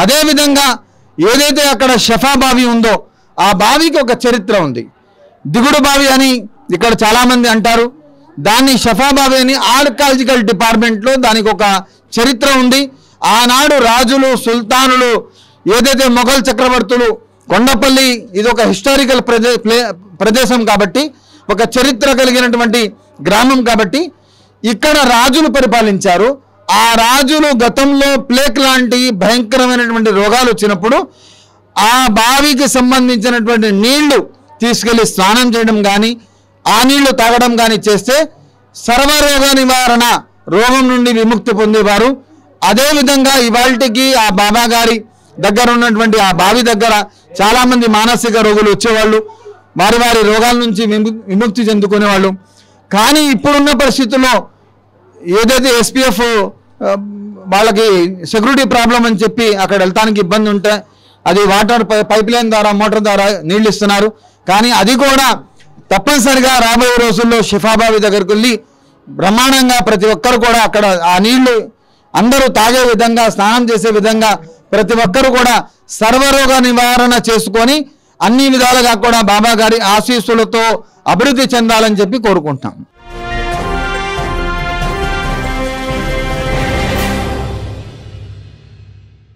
అదేవిధంగా ఏదైతే అక్కడ షఫా బావి ఉందో ఆ బావికి ఒక చరిత్ర ఉంది. దిగుడు బావి అని ఇక్కడ చాలామంది అంటారు. దాన్ని షఫా బావి అని ఆర్కాలజికల్ డిపార్ట్మెంట్లో దానికి ఒక చరిత్ర ఉంది. ఆనాడు రాజులు సుల్తానులు ఏదైతే మొఘల్ చక్రవర్తులు కొండపల్లి ఇది ఒక హిస్టారికల్ ప్రదేశం కాబట్టి ఒక చరిత్ర కలిగినటువంటి గ్రామం కాబట్టి ఇక్కడ రాజులు పరిపాలించారు. ఆ రాజులు గతంలో ప్లేక్ లాంటి భయంకరమైనటువంటి రోగాలు వచ్చినప్పుడు ఆ బావికి సంబంధించినటువంటి నీళ్లు తీసుకెళ్లి స్నానం చేయడం కానీ ఆ నీళ్లు తాగడం కానీ చేస్తే సర్వరోగ నివారణ రోగం నుండి విముక్తి పొందేవారు. అదేవిధంగా ఇవాళకి ఆ బాబా గారి దగ్గర ఉన్నటువంటి ఆ బావి దగ్గర చాలామంది మానసిక రోగులు వచ్చేవాళ్ళు, వారి వారి రోగాల నుంచి విముక్తి చెందుకునేవాళ్ళు. కానీ ఇప్పుడున్న పరిస్థితుల్లో ఏదైతే ఎస్పీఎఫ్ వాళ్ళకి సెక్యూరిటీ ప్రాబ్లం అని చెప్పి అక్కడ వెళ్తానికి ఇబ్బంది ఉంటే అది వాటర్ పైప్ లైన్ ద్వారా మోటార్ ద్వారా నీళ్ళు ఇస్తున్నారు. కానీ అది కూడా తప్పనిసరిగా రాబోయే రోజుల్లో షిఫాబావి దగ్గరికి వెళ్ళి బ్రహ్మాండంగా ప్రతి ఒక్కరు కూడా అక్కడ ఆ నీళ్లు అందరూ తాగే విధంగా స్నానం చేసే విధంగా ప్రతి ఒక్కరు కూడా సర్వరోగ నివారణ చేసుకొని అన్ని విధాలుగా కూడా బాబా గారి ఆశీస్సులతో అభివృద్ధి చెందాలని చెప్పి కోరుకుంటాం.